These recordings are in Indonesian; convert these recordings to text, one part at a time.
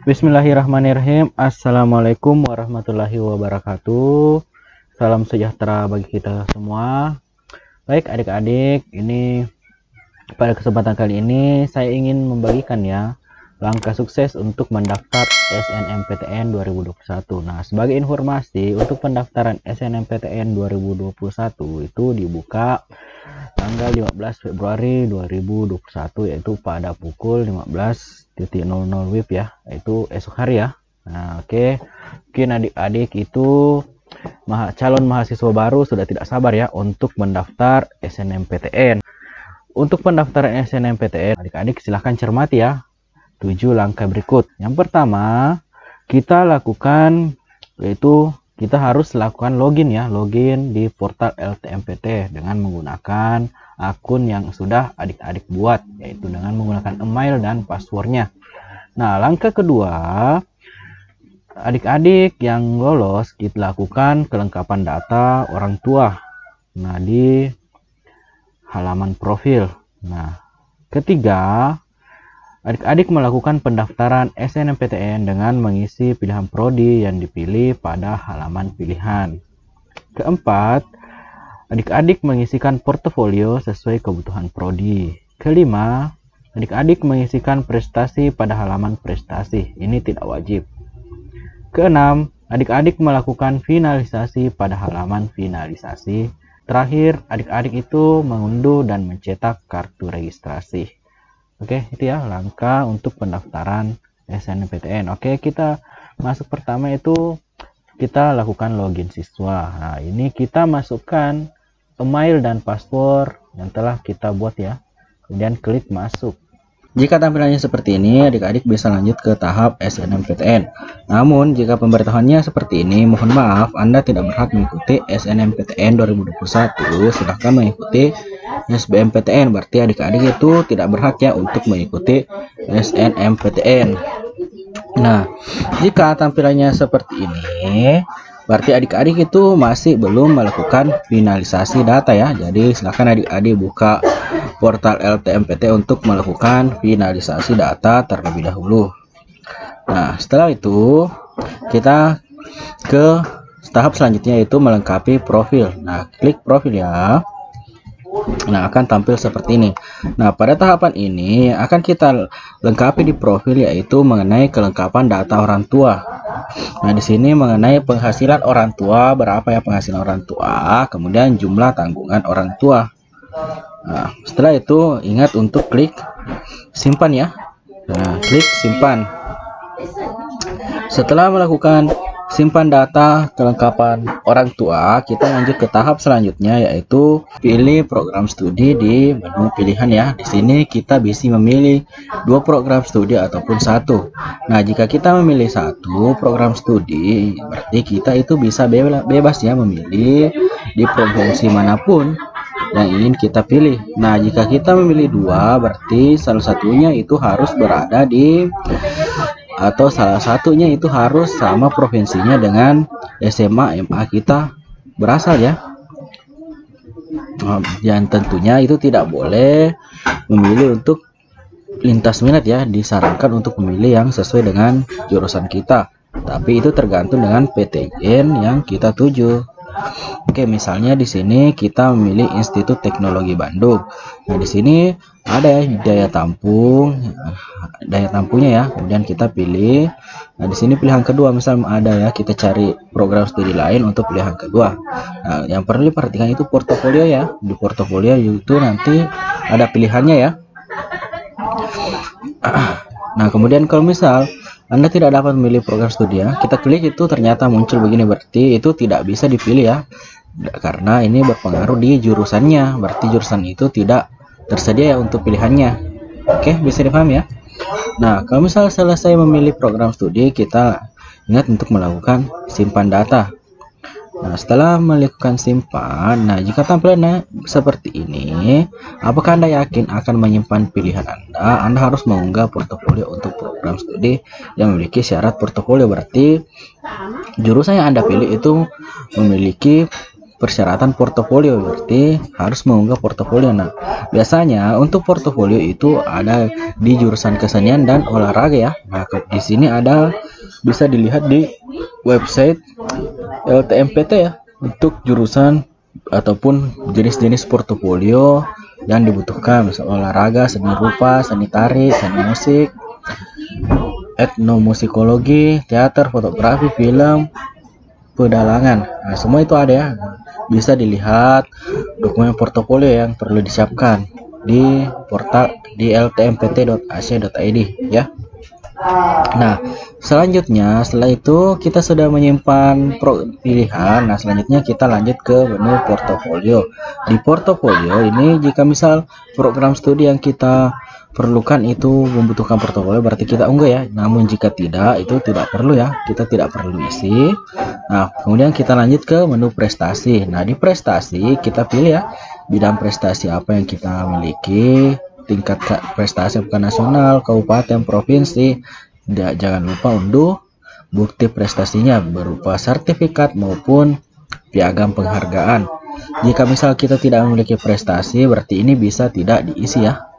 Bismillahirrahmanirrahim. Assalamualaikum warahmatullahi wabarakatuh. Salam sejahtera bagi kita semua. Baik adik-adik, ini pada kesempatan kali ini saya ingin membagikan ya langkah sukses untuk mendaftar SNMPTN 2021. Nah, sebagai informasi untuk pendaftaran SNMPTN 2021 itu dibuka tanggal 15 Februari 2021 yaitu pada pukul 15.00 WIB ya, yaitu esok hari ya. Nah, oke. Mungkin adik-adik itu calon mahasiswa baru sudah tidak sabar ya untuk mendaftar SNMPTN. Untuk pendaftaran SNMPTN, adik-adik silahkan cermati ya 7 langkah berikut. Yang pertama, kita lakukan yaitu kita harus lakukan login ya, login di portal LTMPT dengan menggunakan akun yang sudah adik-adik buat, yaitu dengan menggunakan email dan passwordnya. Nah, langkah kedua, adik-adik yang lolos kita lakukan kelengkapan data orang tua. Nah, di halaman profil. Nah, ketiga, adik-adik melakukan pendaftaran SNMPTN dengan mengisi pilihan prodi yang dipilih pada halaman pilihan. Keempat, adik-adik mengisikan portofolio sesuai kebutuhan prodi. Kelima, adik-adik mengisikan prestasi pada halaman prestasi. Ini tidak wajib. Keenam, adik-adik melakukan finalisasi pada halaman finalisasi. Terakhir, adik-adik itu mengunduh dan mencetak kartu registrasi. Oke, itu ya langkah untuk pendaftaran SNMPTN. Oke, kita masuk pertama itu kita lakukan login siswa. Nah, ini kita masukkan email dan password yang telah kita buat ya. Kemudian klik masuk. Jika tampilannya seperti ini, adik-adik bisa lanjut ke tahap SNMPTN. Namun, jika pemberitahuannya seperti ini, mohon maaf, Anda tidak berhak mengikuti SNMPTN 2021. Silahkan mengikuti SBMPTN. Berarti adik-adik itu tidak berhak ya untuk mengikuti SNMPTN. Nah, jika tampilannya seperti ini, berarti adik-adik itu masih belum melakukan finalisasi data ya. Jadi, silahkan adik-adik buka portal LTMPT untuk melakukan finalisasi data terlebih dahulu. Nah, setelah itu kita ke tahap selanjutnya yaitu melengkapi profil. Nah, klik profil ya. Nah, akan tampil seperti ini. Nah, pada tahapan ini akan kita lengkapi di profil yaitu mengenai kelengkapan data orang tua. Nah, di sini mengenai penghasilan orang tua, berapa ya penghasilan orang tua, kemudian jumlah tanggungan orang tua. Nah, setelah itu ingat untuk klik simpan ya. Nah, klik simpan. Setelah melakukan simpan data kelengkapan orang tua, kita lanjut ke tahap selanjutnya yaitu pilih program studi di menu pilihan ya. Di sini kita bisa memilih 2 program studi ataupun 1. Nah, jika kita memilih 1 program studi, berarti kita itu bisa bebas ya memilih di provinsi manapun yang ingin kita pilih. Nah, jika kita memilih 2, berarti salah satunya itu harus berada di atau salah satunya itu harus sama provinsinya dengan SMA MA kita berasal ya. Dan tentunya itu tidak boleh memilih untuk lintas minat ya, disarankan untuk memilih yang sesuai dengan jurusan kita. Tapi itu tergantung dengan PTN yang kita tuju. Oke, misalnya di sini kita memilih Institut Teknologi Bandung. Nah, di sini ada ya daya tampungnya ya. Kemudian kita pilih. Nah, di sini pilihan kedua misal ada ya, kita cari program studi lain untuk pilihan kedua. Nah, yang perlu diperhatikan itu portofolio ya. Di portofolio itu nanti ada pilihannya ya. Nah, kemudian kalau misal Anda tidak dapat memilih program studi ya, kita klik itu ternyata muncul begini, berarti itu tidak bisa dipilih ya, karena ini berpengaruh di jurusannya, berarti jurusan itu tidak tersedia ya untuk pilihannya. Oke, bisa dipahami ya. Nah, kalau misal selesai memilih program studi, kita ingat untuk melakukan simpan data. Nah, setelah melakukan simpan, nah jika tampilannya seperti ini, apakah Anda yakin akan menyimpan pilihan Anda? Anda harus mengunggah portofolio untuk program studi yang memiliki syarat portofolio, berarti jurusan yang Anda pilih itu memiliki persyaratan portofolio, berarti harus mengunggah portofolio. Nah, biasanya untuk portofolio itu ada di jurusan kesenian dan olahraga ya. Nah, di sini ada, bisa dilihat di website LTMPT ya, untuk jurusan ataupun jenis-jenis portofolio yang dibutuhkan, misal olahraga, seni rupa, seni tari, seni musik, etnomusikologi, teater, fotografi, film, pedalangan. Nah, semua itu ada ya. Bisa dilihat dokumen portofolio yang perlu disiapkan di portal di ltmpt.ac.id ya. Nah, selanjutnya setelah itu kita sudah menyimpan pilihan. Nah, selanjutnya kita lanjut ke menu portofolio. Di portofolio ini, jika misal program studi yang kita perlukan itu membutuhkan portofolio, berarti kita unggah ya. Namun jika tidak, itu tidak perlu ya, kita tidak perlu isi. Nah, kemudian kita lanjut ke menu prestasi. Nah, di prestasi kita pilih ya, bidang prestasi apa yang kita miliki, tingkat prestasi bukan nasional, kabupaten, provinsi. Jangan lupa unduh bukti prestasinya berupa sertifikat maupun piagam penghargaan. Jika misal kita tidak memiliki prestasi, berarti ini bisa tidak diisi ya.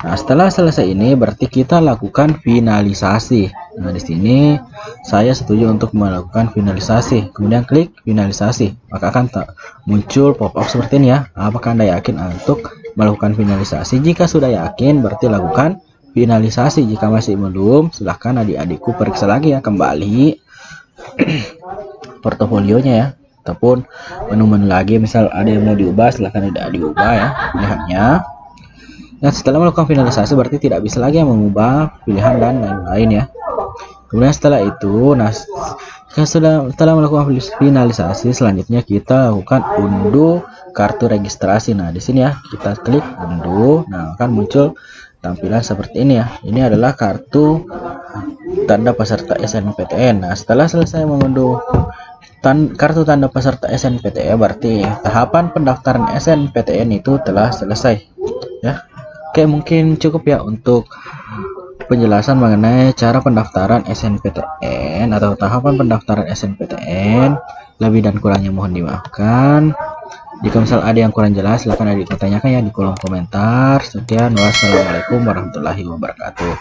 Nah, setelah selesai ini berarti kita lakukan finalisasi. Nah, di sini saya setuju untuk melakukan finalisasi. Kemudian klik finalisasi. Maka akan muncul pop-up seperti ini ya. Apakah Anda yakin untuk melakukan finalisasi? Jika sudah yakin berarti lakukan finalisasi. Jika masih belum, silahkan adik-adikku periksa lagi ya kembali portofolionya ya. Ataupun menu-menu lagi, misal ada yang mau diubah, silahkan tidak diubah ya pilihannya. Nah, setelah melakukan finalisasi berarti tidak bisa lagi mengubah pilihan dan lain-lain ya. Kemudian setelah itu, nah setelah melakukan finalisasi, selanjutnya kita lakukan unduh kartu registrasi. Nah, di sini ya kita klik unduh. Nah, akan muncul tampilan seperti ini ya. Ini adalah kartu tanda peserta SNMPTN. Nah, setelah selesai mengunduh kartu tanda peserta SNMPTN, berarti tahapan pendaftaran SNMPTN itu telah selesai ya. Oke, mungkin cukup ya untuk penjelasan mengenai cara pendaftaran SNMPTN atau tahapan pendaftaran SNMPTN. Lebih dan kurangnya mohon dimaafkan. Jika misal ada yang kurang jelas, silahkan adik tanyakan ya di kolom komentar. Sekian, wassalamualaikum warahmatullahi wabarakatuh.